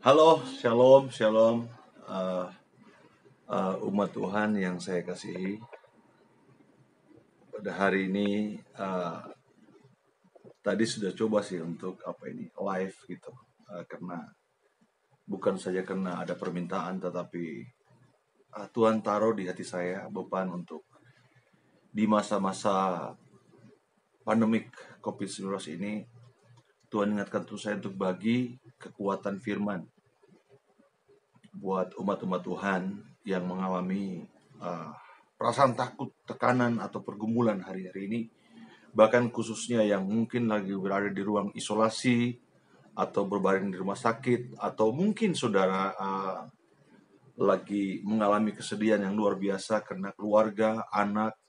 Halo, shalom, shalom, umat Tuhan yang saya kasihi. Pada hari ini, tadi sudah coba sih untuk live gitu, karena bukan saja karena ada permintaan, tetapi Tuhan taruh di hati saya beban untuk di masa-masa pandemik COVID-19 ini, Tuhan ingatkan saya untuk bagi kekuatan firman buat umat-umat Tuhan yang mengalami perasaan takut, tekanan, atau pergumulan hari-hari ini. Bahkan khususnya yang mungkin lagi berada di ruang isolasi, atau berbaring di rumah sakit, atau mungkin saudara lagi mengalami kesedihan yang luar biasa karena keluarga, anak,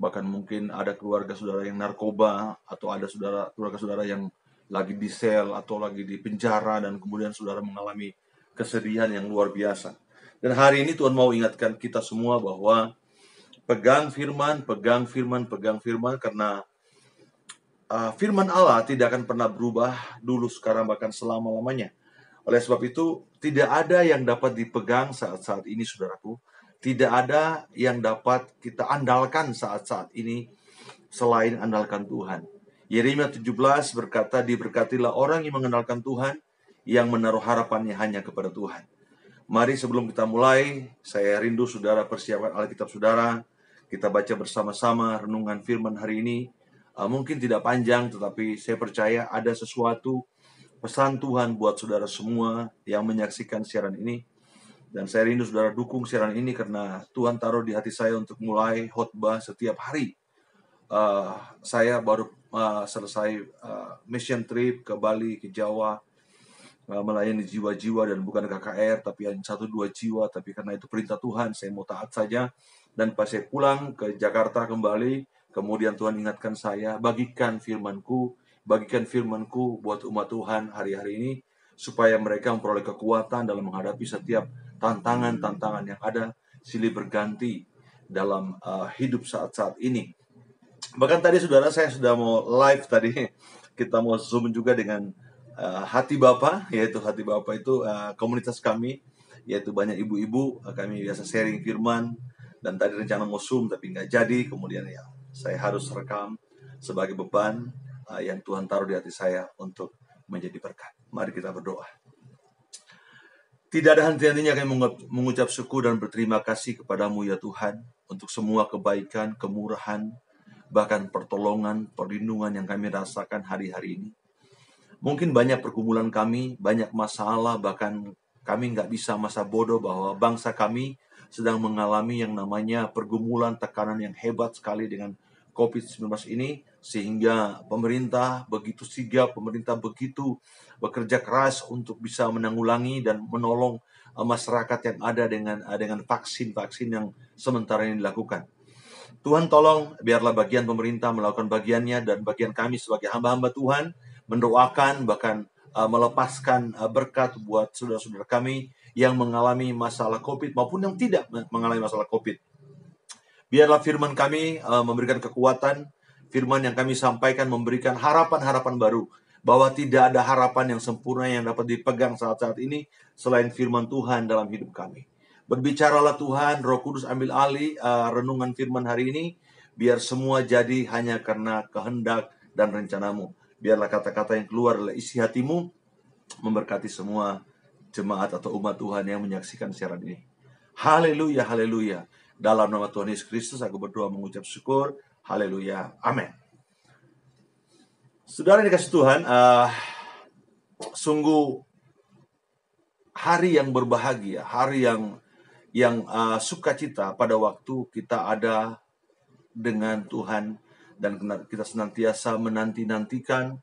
bahkan mungkin ada keluarga saudara yang narkoba, atau ada keluarga saudara yang lagi di sel atau lagi di penjara, dan kemudian saudara mengalami kesedihan yang luar biasa. Dan hari ini Tuhan mau ingatkan kita semua bahwa pegang firman, karena firman Allah tidak akan pernah berubah dulu, sekarang, bahkan selama-lamanya. Oleh sebab itu, tidak ada yang dapat dipegang saat-saat ini, saudaraku. Tidak ada yang dapat kita andalkan saat-saat ini selain andalkan Tuhan. Yeremia 17 berkata, diberkatilah orang yang mengandalkan Tuhan, yang menaruh harapannya hanya kepada Tuhan. Mari sebelum kita mulai, saya rindu saudara persiapkan Alkitab saudara. Kita baca bersama-sama renungan firman hari ini. Mungkin tidak panjang, tetapi saya percaya ada sesuatu pesan Tuhan buat saudara semua yang menyaksikan siaran ini. Dan saya rindu saudara dukung siaran ini, karena Tuhan taruh di hati saya untuk mulai khotbah setiap hari. Saya baru selesai mission trip ke Bali, ke Jawa, melayani jiwa-jiwa, dan bukan KKR, tapi hanya 1-2 jiwa. Tapi karena itu perintah Tuhan, saya mau taat saja. Dan pas saya pulang ke Jakarta kembali, kemudian Tuhan ingatkan saya, bagikan firmanku buat umat Tuhan hari-hari ini, supaya mereka memperoleh kekuatan dalam menghadapi setiap tantangan-tantangan yang ada silih berganti dalam hidup saat-saat ini. Bahkan tadi saudara, saya sudah mau live tadi, kita mau zoom juga dengan Hati Bapa, yaitu Hati Bapa itu komunitas kami, yaitu banyak ibu-ibu. Kami biasa sharing firman, dan tadi rencana mau zoom tapi nggak jadi. Kemudian ya saya harus rekam sebagai beban yang Tuhan taruh di hati saya untuk menjadi berkat. Mari kita berdoa. Tidak ada henti-hentinya kami mengucap syukur dan berterima kasih kepadamu ya Tuhan, untuk semua kebaikan, kemurahan, bahkan pertolongan, perlindungan yang kami rasakan hari-hari ini. Mungkin banyak pergumulan kami, banyak masalah, bahkan kami nggak bisa masa bodoh bahwa bangsa kami sedang mengalami yang namanya pergumulan, tekanan yang hebat sekali dengan COVID-19 ini, sehingga pemerintah begitu sigap, pemerintah begitu bekerja keras untuk bisa menanggulangi dan menolong masyarakat yang ada dengan vaksin-vaksin yang sementara ini dilakukan. Tuhan tolong, biarlah bagian pemerintah melakukan bagiannya, dan bagian kami sebagai hamba-hamba Tuhan mendoakan, bahkan melepaskan berkat buat saudara-saudara kami yang mengalami masalah COVID maupun yang tidak mengalami masalah COVID. Biarlah firman kami memberikan kekuatan, firman yang kami sampaikan memberikan harapan-harapan baru, bahwa tidak ada harapan yang sempurna yang dapat dipegang saat-saat ini selain firman Tuhan dalam hidup kami. Berbicaralah Tuhan, Roh Kudus ambil alih renungan firman hari ini, biar semua jadi hanya karena kehendak dan rencanamu. Biarlah kata-kata yang keluar adalah isi hatimu, memberkati semua jemaat atau umat Tuhan yang menyaksikan siaran ini. Haleluya, haleluya. Dalam nama Tuhan Yesus Kristus aku berdoa mengucap syukur. Haleluya, amin. Saudara yang dikasih Tuhan, sungguh hari yang berbahagia, hari yang sukacita pada waktu kita ada dengan Tuhan, dan kita senantiasa menanti-nantikan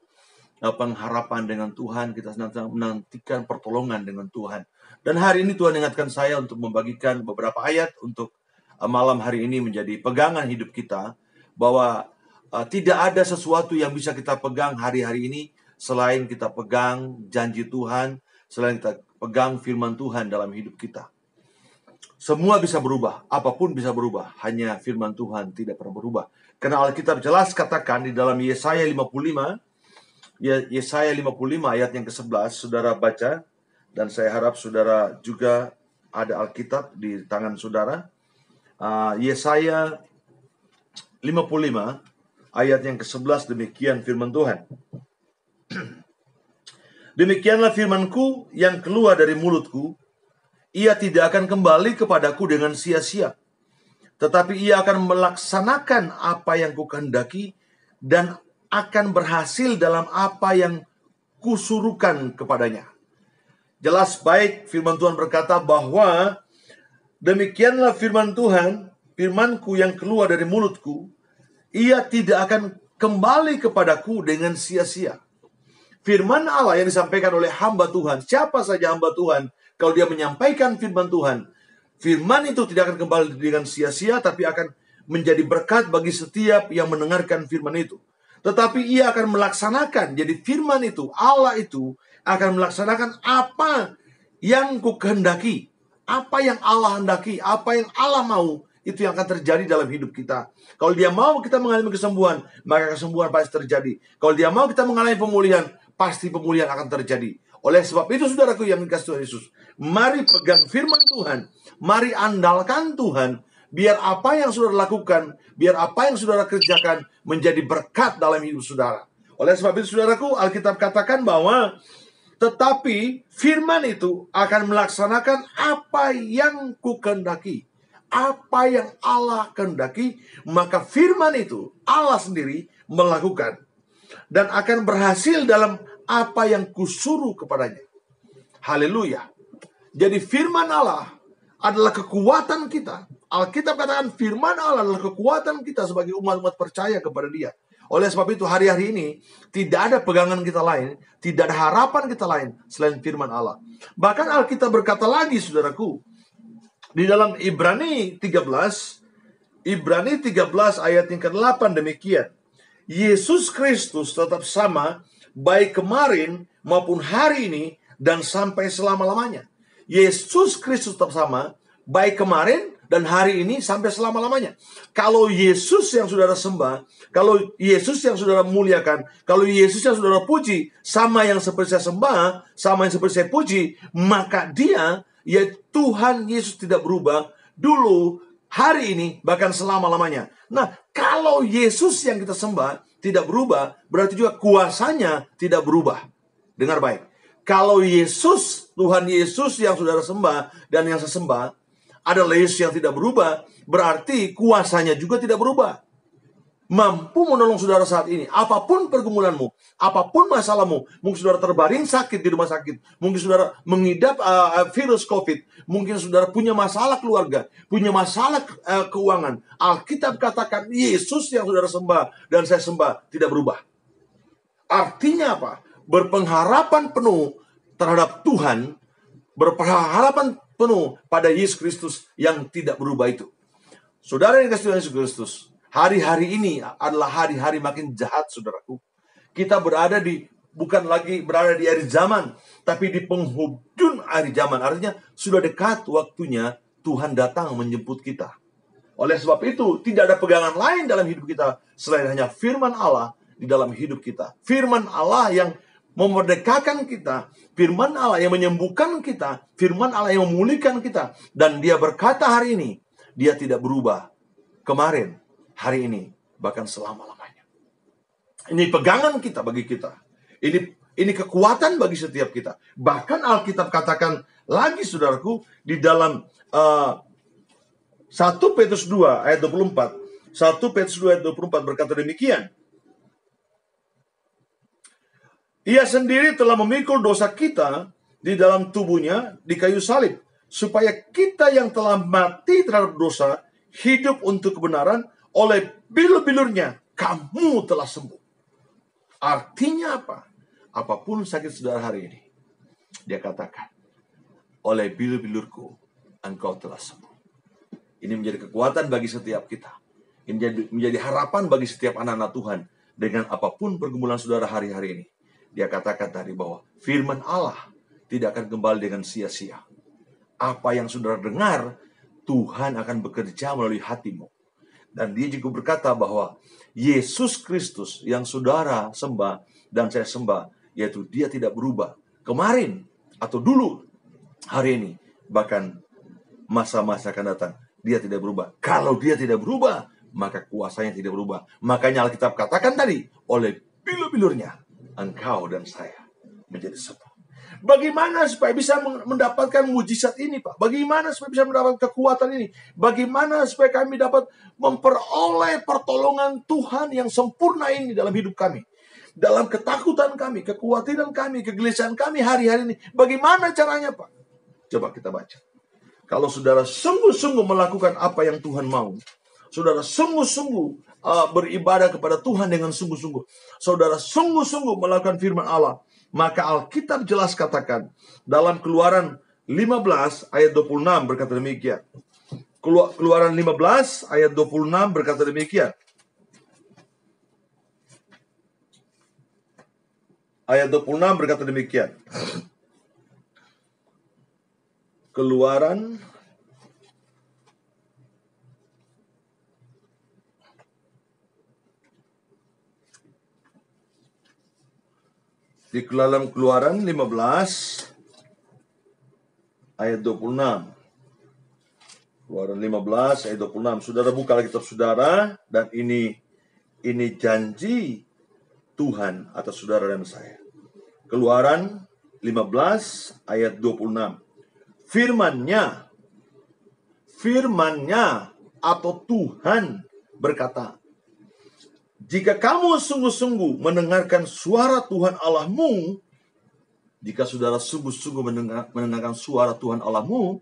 pengharapan dengan Tuhan, kita senantiasa menantikan pertolongan dengan Tuhan. Dan hari ini Tuhan ingatkan saya untuk membagikan beberapa ayat untuk malam hari ini menjadi pegangan hidup kita, bahwa tidak ada sesuatu yang bisa kita pegang hari-hari ini selain kita pegang janji Tuhan, selain kita pegang firman Tuhan dalam hidup kita. Semua bisa berubah, apapun bisa berubah, hanya firman Tuhan tidak pernah berubah. Karena Alkitab jelas katakan di dalam Yesaya 55 ayat yang ke-11, saudara baca Dan saya harap saudara juga ada Alkitab di tangan saudara. Yesaya 55 ayat yang ke-11, demikian firman Tuhan. Demikianlah firmanku yang keluar dari mulutku, ia tidak akan kembali kepadaku dengan sia-sia, tetapi ia akan melaksanakan apa yang kukehendaki dan akan berhasil dalam apa yang kusuruhkan kepadanya. Jelas baik firman Tuhan berkata bahwa demikianlah firman Tuhan, firmanku yang keluar dari mulutku, ia tidak akan kembali kepadaku dengan sia-sia. Firman Allah yang disampaikan oleh hamba Tuhan, siapa saja hamba Tuhan, kalau dia menyampaikan firman Tuhan, firman itu tidak akan kembali dengan sia-sia, tapi akan menjadi berkat bagi setiap yang mendengarkan firman itu. Tetapi ia akan melaksanakan, jadi firman itu, Allah itu akan melaksanakan apa yang kukehendaki, apa yang Allah hendaki, apa yang Allah mau, itu yang akan terjadi dalam hidup kita. Kalau dia mau kita mengalami kesembuhan, maka kesembuhan pasti terjadi. Kalau dia mau kita mengalami pemulihan, pasti pemulihan akan terjadi. Oleh sebab itu saudaraku yang dikasihi Tuhan Yesus, mari pegang firman Tuhan, mari andalkan Tuhan, biar apa yang saudara lakukan, biar apa yang saudara kerjakan menjadi berkat dalam hidup saudara. Oleh sebab itu saudaraku, Alkitab katakan bahwa tetapi firman itu akan melaksanakan apa yang kukehendaki. Apa yang Allah kehendaki, maka firman itu Allah sendiri melakukan dan akan berhasil dalam apa yang kusuruh kepadanya. Haleluya. Jadi firman Allah adalah kekuatan kita. Alkitab katakan firman Allah adalah kekuatan kita sebagai umat-umat percaya kepada Dia. Oleh sebab itu hari-hari ini tidak ada pegangan kita lain, tidak ada harapan kita lain selain firman Allah. Bahkan Alkitab berkata lagi saudaraku, di dalam Ibrani 13 ayat yang ke-8 demikian. Yesus Kristus tetap sama baik kemarin maupun hari ini dan sampai selama-lamanya. Yesus Kristus tetap sama baik kemarin dan hari ini sampai selama-lamanya. Kalau Yesus yang saudara sembah, kalau Yesus yang saudara muliakan, kalau Yesus yang saudara puji, sama yang seperti saya sembah, sama yang seperti saya puji, maka Dia, ya Tuhan Yesus tidak berubah dulu, hari ini, bahkan selama-lamanya. Nah, kalau Yesus yang kita sembah tidak berubah, berarti juga kuasanya tidak berubah. Dengar baik. Kalau Yesus, Tuhan Yesus yang saudara sembah dan yang saya sembah adalah Yesus yang tidak berubah, berarti kuasanya juga tidak berubah. Mampu menolong saudara saat ini. Apapun pergumulanmu, apapun masalahmu, mungkin saudara terbaring sakit di rumah sakit, mungkin saudara mengidap virus COVID, mungkin saudara punya masalah keluarga, punya masalah keuangan. Alkitab katakan Yesus yang saudara sembah dan saya sembah tidak berubah. Artinya apa? Berpengharapan penuh terhadap Tuhan, berpengharapan penuh pada Yesus Kristus yang tidak berubah itu. Saudara yang dikasihi Yesus Kristus, hari-hari ini adalah hari-hari makin jahat, saudaraku. Kita bukan lagi berada di akhir zaman, tapi di penghujung akhir zaman. Artinya sudah dekat waktunya Tuhan datang menjemput kita. Oleh sebab itu, tidak ada pegangan lain dalam hidup kita selain hanya firman Allah di dalam hidup kita. Firman Allah yang memerdekakan kita, firman Allah yang menyembuhkan kita, firman Allah yang memulihkan kita. Dan Dia berkata hari ini, Dia tidak berubah. Kemarin, hari ini, bahkan selama-lamanya. Ini pegangan kita bagi kita. Ini kekuatan bagi setiap kita. Bahkan Alkitab katakan lagi saudaraku, di dalam 1 Petrus 2 ayat 24. 1 Petrus 2 ayat 24 berkata demikian. Ia sendiri telah memikul dosa kita di dalam tubuhnya di kayu salib, supaya kita yang telah mati terhadap dosa hidup untuk kebenaran. Oleh bilur-bilurnya kamu telah sembuh. Artinya apa? Apapun sakit saudara hari ini, Dia katakan, oleh bilur-bilurku engkau telah sembuh. Ini menjadi kekuatan bagi setiap kita. Ini menjadi harapan bagi setiap anak-anak Tuhan. Dengan apapun pergumulan saudara hari-hari ini, Dia katakan tadi bahwa firman Allah tidak akan kembali dengan sia-sia. Apa yang saudara dengar, Tuhan akan bekerja melalui hatimu. Dan Dia juga berkata bahwa Yesus Kristus yang saudara sembah dan saya sembah, yaitu Dia tidak berubah. Kemarin atau dulu hari ini, bahkan masa-masa akan datang. Dia tidak berubah. Kalau dia tidak berubah, maka kuasanya tidak berubah. Makanya Alkitab katakan tadi, oleh bilur-bilurnya, engkau dan saya menjadi sembuh. Bagaimana supaya bisa mendapatkan mujizat ini, Pak? Bagaimana supaya bisa mendapatkan kekuatan ini? Bagaimana supaya kami dapat memperoleh pertolongan Tuhan yang sempurna ini dalam hidup kami? Dalam ketakutan kami, kekhawatiran kami, kegelisahan kami hari-hari ini. Bagaimana caranya, Pak? Coba kita baca. Kalau saudara sungguh-sungguh melakukan apa yang Tuhan mau, saudara sungguh-sungguh beribadah kepada Tuhan dengan sungguh-sungguh, saudara sungguh-sungguh melakukan firman Allah, maka Alkitab jelas katakan dalam Keluaran 15 ayat 26 berkata demikian. Keluaran 15 ayat 26 berkata demikian. Ayat 26 berkata demikian. Keluaran di dalam Keluaran 15 ayat 26. Keluaran 15 ayat 26. Saudara buka kitab saudara, dan ini janji Tuhan atas saudara dan saya. Keluaran 15 ayat 26. Firman-Nya atau Tuhan berkata, jika kamu sungguh-sungguh mendengarkan suara Tuhan Allahmu, jika saudara sungguh-sungguh mendengarkan suara Tuhan Allahmu,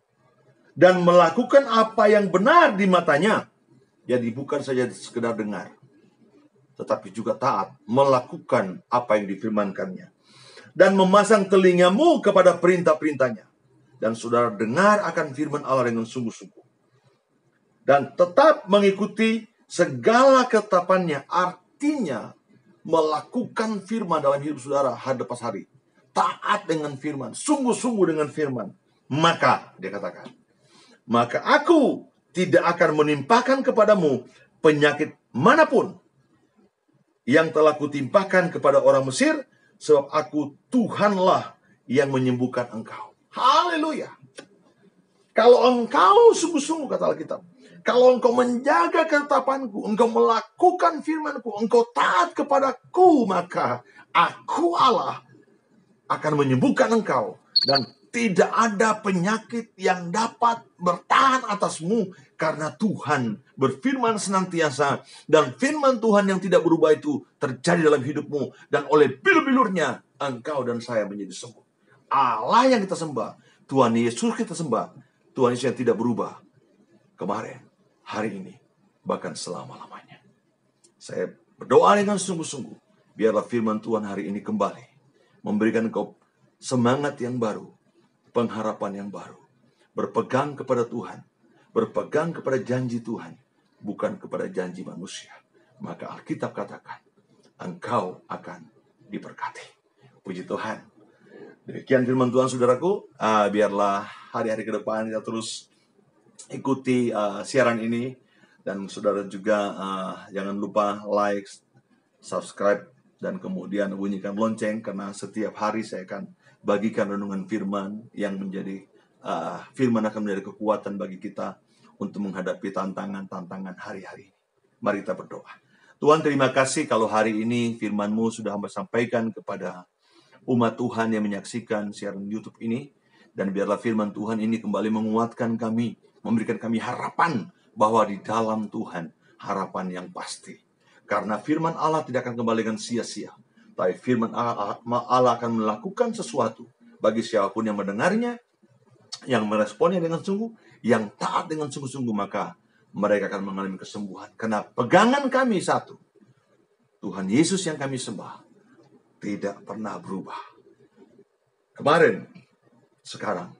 dan melakukan apa yang benar di matanya, jadi bukan saja sekedar dengar, tetapi juga taat, melakukan apa yang difirmankannya, dan memasang telingamu kepada perintah-perintahnya, dan saudara dengar akan firman Allah dengan sungguh-sungguh, dan tetap mengikuti segala ketetapannya. Artinya melakukan firman dalam hidup saudara hari lepas hari, taat dengan firman, sungguh-sungguh dengan firman, maka dia katakan, maka aku tidak akan menimpakan kepadamu penyakit manapun yang telah kutimpakan kepada orang Mesir, sebab aku Tuhanlah yang menyembuhkan engkau. Haleluya. Kalau engkau sungguh-sungguh, kata Alkitab, kalau engkau menjaga ketetapanku, engkau melakukan firmanku, engkau taat kepadaku, maka aku Allah akan menyembuhkan engkau, dan tidak ada penyakit yang dapat bertahan atasmu, karena Tuhan berfirman senantiasa, dan firman Tuhan yang tidak berubah itu terjadi dalam hidupmu, dan oleh bilur-bilurnya engkau dan saya menjadi sembuh. Allah yang kita sembah, Tuhan Yesus kita sembah, Tuhan Yesus yang tidak berubah kemarin, hari ini, bahkan selama-lamanya. Saya berdoa dengan sungguh-sungguh, biarlah firman Tuhan hari ini kembali memberikan engkau semangat yang baru, pengharapan yang baru, berpegang kepada Tuhan, berpegang kepada janji Tuhan, bukan kepada janji manusia. Maka Alkitab katakan, engkau akan diberkati. Puji Tuhan. Demikian firman Tuhan, saudaraku. Biarlah hari-hari ke depan kita terus ikuti siaran ini, dan saudara juga jangan lupa like, subscribe, dan kemudian bunyikan lonceng, karena setiap hari saya akan bagikan renungan firman yang menjadi firman akan menjadi kekuatan bagi kita untuk menghadapi tantangan-tantangan hari-hari. Mari kita berdoa. Tuhan, terima kasih kalau hari ini firman-Mu sudah Hamba sampaikan kepada umat Tuhan yang menyaksikan siaran YouTube ini, dan biarlah firman Tuhan ini kembali menguatkan kami, memberikan kami harapan bahwa di dalam Tuhan harapan yang pasti. Karena firman Allah tidak akan kembali dengan sia-sia, tapi firman Allah akan melakukan sesuatu bagi siapapun yang mendengarnya, yang meresponnya dengan sungguh, yang taat dengan sungguh-sungguh, maka mereka akan mengalami kesembuhan. Karena pegangan kami satu, Tuhan Yesus yang kami sembah tidak pernah berubah. Kemarin, sekarang,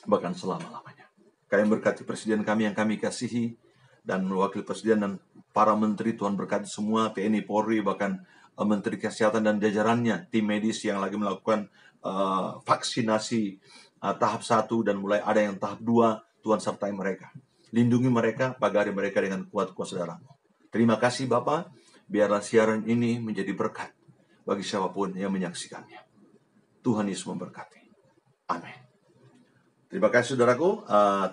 bahkan selama-lamanya. Kami berkati Presiden kami yang kami kasihi, dan Wakil Presiden dan para menteri. Tuhan berkati semua, TNI, Polri, bahkan Menteri Kesehatan dan jajarannya, tim medis yang lagi melakukan vaksinasi tahap 1 dan mulai ada yang tahap 2. Tuhan sertai mereka. Lindungi mereka, pagari mereka dengan kuat kuasa darah-Mu. Terima kasih Bapa, biarlah siaran ini menjadi berkat bagi siapapun yang menyaksikannya. Tuhan Yesus memberkati. Amin. Terima kasih saudaraku,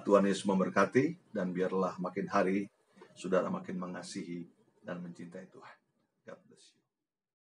Tuhan Yesus memberkati, dan biarlah makin hari saudara makin mengasihi dan mencintai Tuhan. God bless you.